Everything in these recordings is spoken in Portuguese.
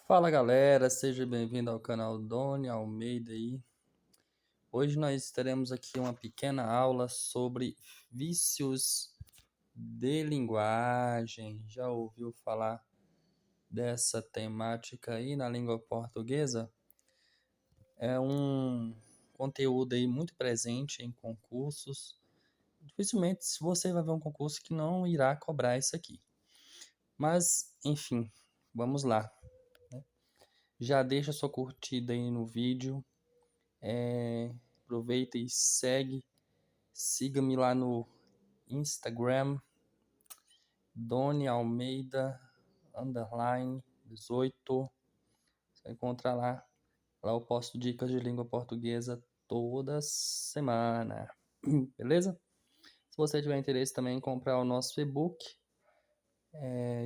Fala galera, seja bem-vindo ao canal Doni Almeida aí. Hoje nós teremos aqui uma pequena aula sobre vícios de linguagem. Já ouviu falar dessa temática aí na língua portuguesa? É um conteúdo aí muito presente em concursos. Dificilmente você vai ver um concurso que não irá cobrar isso aqui. Mas, enfim, vamos lá. Já deixa sua curtida aí no vídeo. Aproveita e siga-me lá no Instagram, Doni Almeida, underline 18. Você vai encontrar lá. Lá eu posto dicas de língua portuguesa toda semana. Beleza? Se você tiver interesse também em comprar o nosso e-book,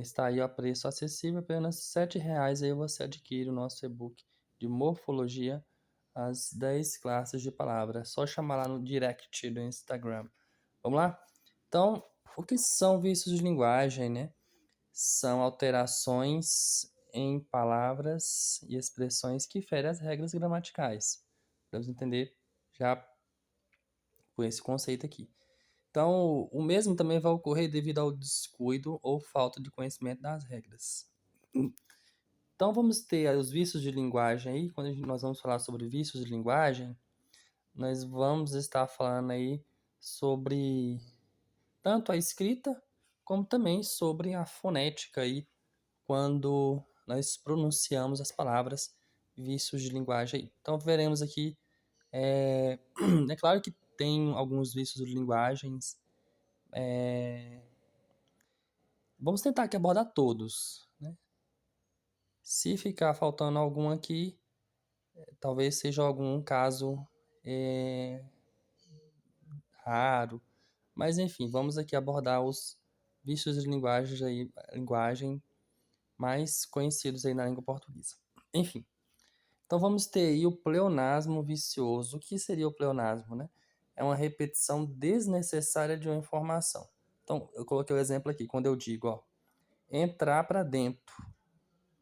está aí a preço acessível, apenas R$ 7. Aí você adquire o nosso e-book de morfologia, as 10 classes de palavras. É só chamar lá no direct do Instagram. Vamos lá? Então, o que são vícios de linguagem, né? São alterações em palavras e expressões que ferem as regras gramaticais. Vamos entender já com esse conceito aqui. Então, o mesmo também vai ocorrer devido ao descuido ou falta de conhecimento das regras. Então, vamos ter os vícios de linguagem aí. Quando nós vamos falar sobre vícios de linguagem, nós vamos estar falando aí sobre tanto a escrita, como também sobre a fonética aí, quando nós pronunciamos as palavras vícios de linguagem aí. Então, veremos aqui, é claro que tem alguns vícios de linguagens. Vamos tentar aqui abordar todos, né? Se ficar faltando algum aqui, talvez seja algum caso é, raro. Mas enfim, vamos aqui abordar os vícios de linguagem mais conhecidos aí na língua portuguesa. Enfim, então vamos ter aí o pleonasmo vicioso. O que seria o pleonasmo, né? É uma repetição desnecessária de uma informação. Então, eu coloquei o exemplo aqui, quando eu digo, ó, entrar para dentro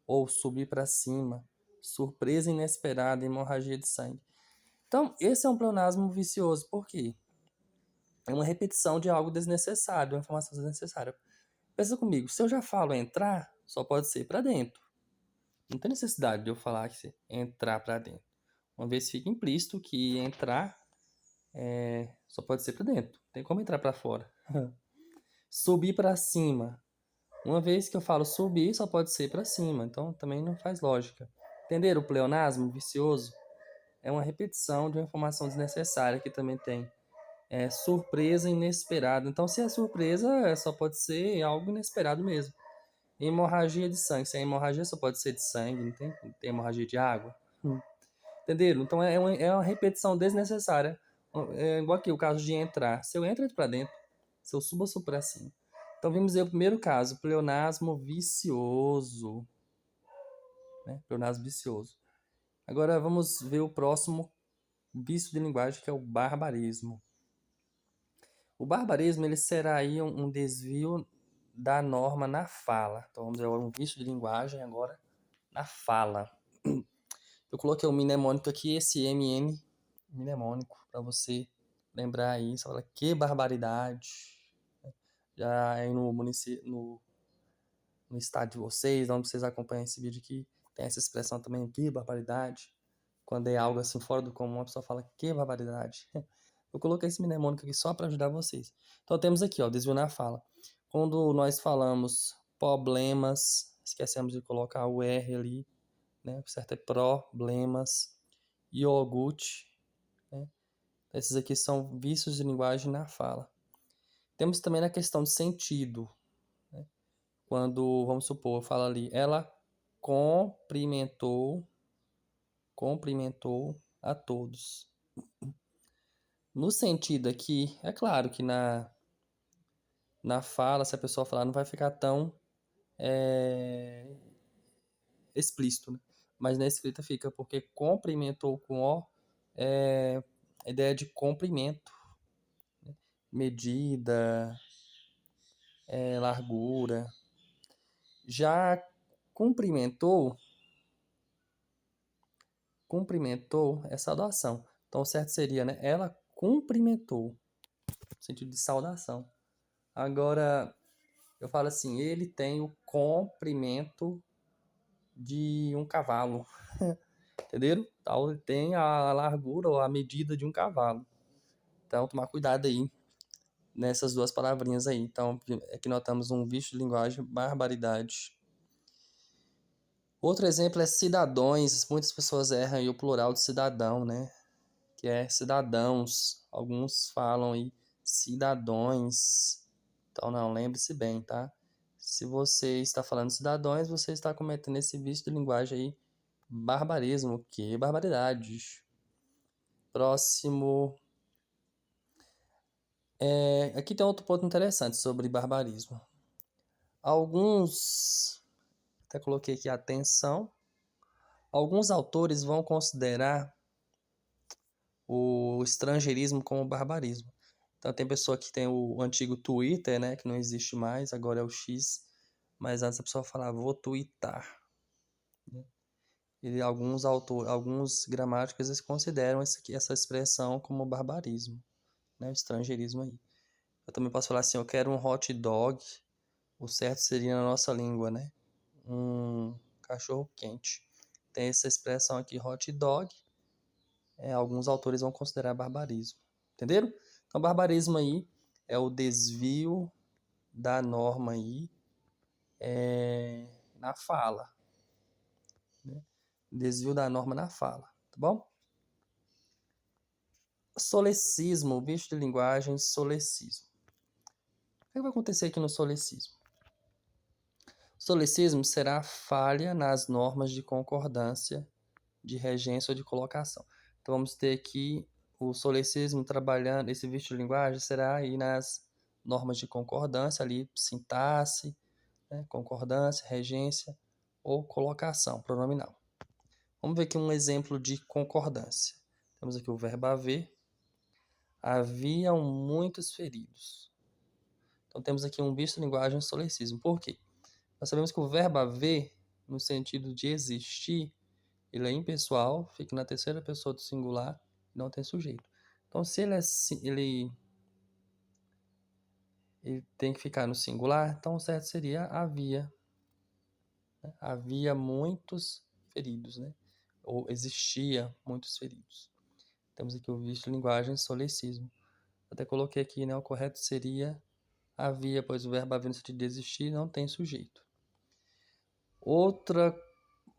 ou subir para cima, surpresa inesperada, hemorragia de sangue. Então, esse é um pleonasmo vicioso, por quê? É uma repetição de algo desnecessário, uma informação desnecessária. Pensa comigo, se eu já falo entrar, só pode ser para dentro. Não tem necessidade de eu falar que entrar para dentro. Uma vez fica implícito que entrar só pode ser para dentro. Tem como entrar para fora. Subir para cima. Uma vez que eu falo subir, só pode ser para cima. Então também não faz lógica. Entenderam o pleonasmo vicioso? É uma repetição de uma informação desnecessária que também tem. É surpresa inesperada. Então, se é surpresa, só pode ser algo inesperado mesmo. Hemorragia de sangue. Se a hemorragia só pode ser de sangue, não tem hemorragia de água. Entenderam? Então, é uma repetição desnecessária. É igual aqui o caso de entrar. Se eu entro para dentro. Se eu subo para cima. Então, vamos ver o primeiro caso. Pleonasmo vicioso. Né? Pleonasmo vicioso. Agora, vamos ver o próximo vício de linguagem, que é o barbarismo. O barbarismo ele será aí um desvio da norma na fala. Então vamos ver um vício de linguagem agora na fala. Eu coloquei o mnemônico aqui, esse MN mnemônico, para você lembrar aí. Você fala, que barbaridade. Já aí no estado de vocês, onde vocês acompanham esse vídeo aqui, tem essa expressão também, que barbaridade. Quando é algo assim fora do comum, a pessoa fala, que barbaridade. Eu coloquei esse mnemônico aqui só para ajudar vocês. Então temos aqui, ó, desvio na fala. Quando nós falamos problemas, esquecemos de colocar o R ali, né? O certo é problemas, iogurte, né? Esses aqui são vícios de linguagem na fala. Temos também na questão de sentido, né? Quando, vamos supor, fala ali, ela cumprimentou a todos. No sentido aqui, é claro que na fala, se a pessoa falar, não vai ficar tão explícito, né? Mas na escrita fica, porque cumprimentou com O é a ideia de comprimento, medida, largura. Já cumprimentou cumprimentou é saudação. Então, o certo seria, né? Ela cumprimentou, no sentido de saudação. Agora, eu falo assim, ele tem o comprimento de um cavalo. Entenderam? Então, ele tem a largura ou a medida de um cavalo. Então, tomar cuidado aí nessas duas palavrinhas aí. Então, aqui notamos um vício de linguagem, barbaridade. Outro exemplo é cidadãos. Muitas pessoas erram aí o plural de cidadão, né? Que é cidadãos. Alguns falam aí cidadões. Então, não, lembre-se bem, tá? Se você está falando cidadãos, você está cometendo esse vício de linguagem aí, barbarismo, que barbaridade. Próximo. Aqui tem outro ponto interessante sobre barbarismo. Até coloquei aqui atenção, alguns autores vão considerar o estrangeirismo como barbarismo. Então tem pessoa que tem o antigo Twitter, né, que não existe mais, agora é o X, mas antes a pessoa falava vou twittar. E alguns gramáticos eles consideram essa expressão como barbarismo, né, o estrangeirismo aí. Eu também posso falar assim, eu quero um hot dog, o certo seria na nossa língua, né, um cachorro quente. Tem essa expressão aqui, hot dog, alguns autores vão considerar barbarismo. Entenderam? Então, barbarismo aí é o desvio da norma aí na fala. Né? Desvio da norma na fala, tá bom? Solecismo, bicho de linguagem, solecismo. O que vai acontecer aqui no solecismo? O solecismo será falha nas normas de concordância, de regência ou de colocação. Então, vamos ter aqui o solecismo trabalhando, esse vício de linguagem será aí nas normas de concordância, ali, sintaxe, né, concordância, regência ou colocação pronominal. Vamos ver aqui um exemplo de concordância. Temos aqui o verbo haver. Haviam muitos feridos. Então, temos aqui um vício de linguagem solecismo. Por quê? Nós sabemos que o verbo haver, no sentido de existir, ele é impessoal, fica na terceira pessoa do singular, não tem sujeito. Então, se ele tem que ficar no singular, então o certo seria havia. Né? Havia muitos feridos, né? Ou existia muitos feridos. Temos aqui o vício de linguagem solecismo. Até coloquei aqui, né? O correto seria havia, pois o verbo haver no sentido de existir não tem sujeito.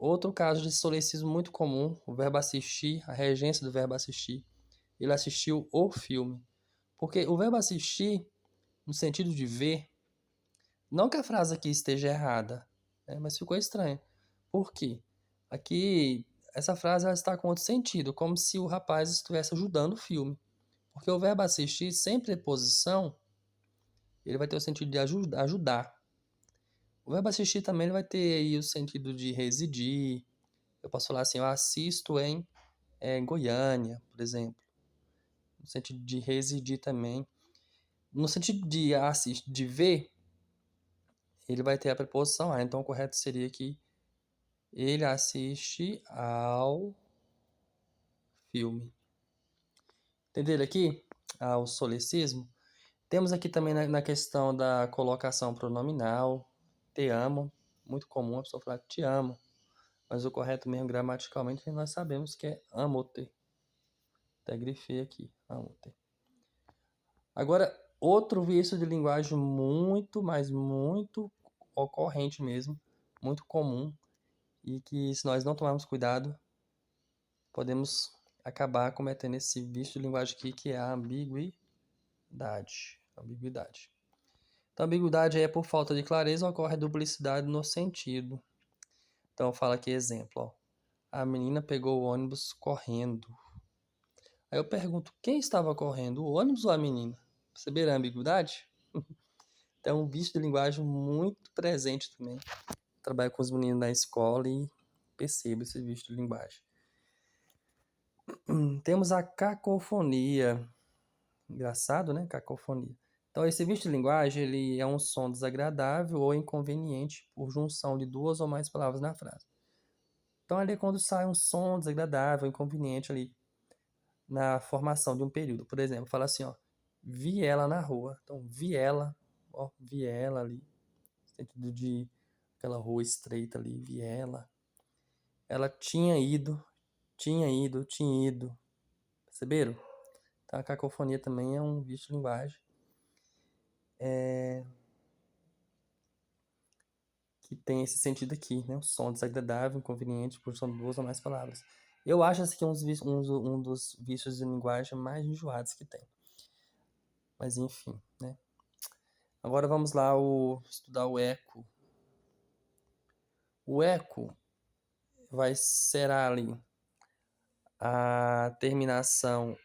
Outro caso de solecismo muito comum, o verbo assistir, a regência do verbo assistir. Ele assistiu o filme. Porque o verbo assistir, no sentido de ver, não que a frase aqui esteja errada, né, mas ficou estranho. Por quê? Aqui, essa frase ela está com outro sentido, como se o rapaz estivesse ajudando o filme. Porque o verbo assistir, sem preposição, ele vai ter o sentido de ajudar. O verbo assistir também ele vai ter aí o sentido de residir. Eu posso falar assim, eu assisto em Goiânia, por exemplo. No sentido de residir também. No sentido de assistir, de ver, ele vai ter a preposição a. Então, o correto seria que ele assiste ao filme. Entenderam aqui? O solecismo. Temos aqui também na questão da colocação pronominal. Te amo. Muito comum a pessoa falar te amo. Mas o correto mesmo gramaticalmente nós sabemos que é amo-te. Até grifei aqui. Amo-te. Agora, outro vício de linguagem muito, mas muito ocorrente mesmo. Muito comum. E que se nós não tomarmos cuidado, podemos acabar cometendo esse vício de linguagem aqui, que é a ambiguidade. Ambiguidade. Então, a ambiguidade é por falta de clareza, ocorre duplicidade no sentido. Então, fala aqui exemplo. Ó. A menina pegou o ônibus correndo. Aí eu pergunto, quem estava correndo, o ônibus ou a menina? Perceberam a ambiguidade? Então, é um vício de linguagem muito presente também. Trabalho com os meninos na escola e percebo esse vício de linguagem. Temos a cacofonia. Engraçado, né? Cacofonia. Então, esse vício de linguagem ele é um som desagradável ou inconveniente por junção de duas ou mais palavras na frase. Então, ali é quando sai um som desagradável, inconveniente ali na formação de um período. Por exemplo, fala assim, ó, vi ela na rua. Então, vi ela, ó, vi ela ali, no sentido de aquela rua estreita ali, vi ela. Ela tinha ido, tinha ido, tinha ido. Perceberam? Então, a cacofonia também é um vício de linguagem. Que tem esse sentido aqui, né? Um som desagradável, inconveniente, por são duas ou mais palavras. Eu acho esse aqui um dos vícios de linguagem mais enjoados que tem. Mas enfim, né? Agora vamos lá estudar o eco. O eco será ali a terminação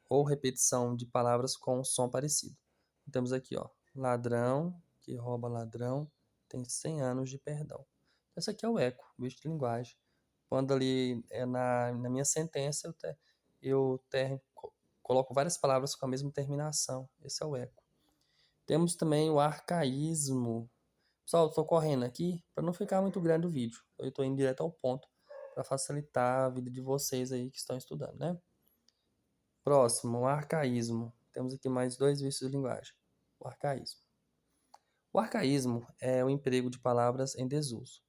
ou repetição de palavras com um som parecido. Temos aqui, ó, ladrão, que rouba ladrão, tem 100 anos de perdão. Esse aqui é o eco, vício de linguagem. Quando ali na minha sentença coloco várias palavras com a mesma terminação. Esse é o eco. Temos também o arcaísmo. Pessoal, estou correndo aqui para não ficar muito grande o vídeo. Eu estou indo direto ao ponto para facilitar a vida de vocês aí que estão estudando, né? Próximo, o arcaísmo. Temos aqui mais dois vícios de linguagem. O arcaísmo. O arcaísmo é o emprego de palavras em desuso.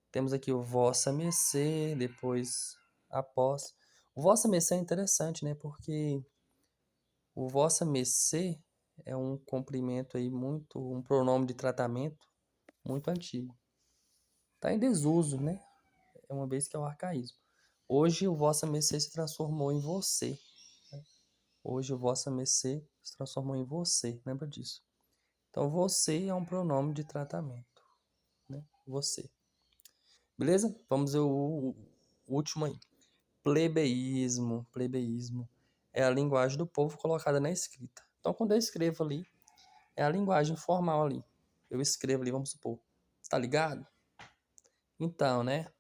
Temos aqui o vossa mercê, depois após. O vossa mercê é interessante, né? Porque o vossa mercê é um comprimento aí um pronome de tratamento muito antigo. Está em desuso, né? É uma vez que é o arcaísmo. Hoje o vossa mercê se transformou em você. Hoje o vossa mercê se transformou em você. Lembra disso? Então você é um pronome de tratamento, né? Você. Beleza? Vamos ver o último aí. Plebeísmo. Plebeísmo é a linguagem do povo colocada na escrita. Então, quando eu escrevo ali, é a linguagem formal ali. Eu escrevo ali, vamos supor. Tá ligado? Então, né?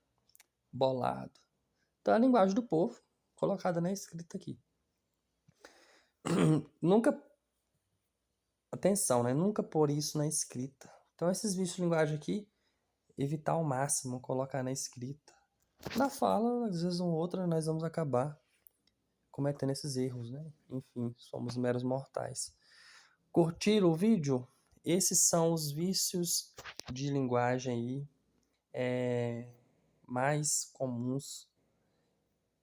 Bolado. Então, é a linguagem do povo colocada na escrita aqui. Nunca... Atenção, né? Nunca pôr isso na escrita. Então, esses vícios de linguagem aqui, evitar ao máximo colocar na escrita. Na fala, às vezes um outro, nós vamos acabar cometendo esses erros, né? Enfim, somos meros mortais. Curtiram o vídeo? Esses são os vícios de linguagem aí, mais comuns.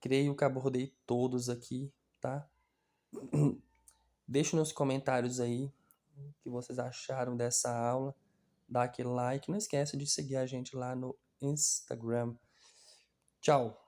Creio que abordei todos aqui, tá? Deixe nos comentários aí o que vocês acharam dessa aula. Dá aquele like. Não esqueça de seguir a gente lá no Instagram. Tchau!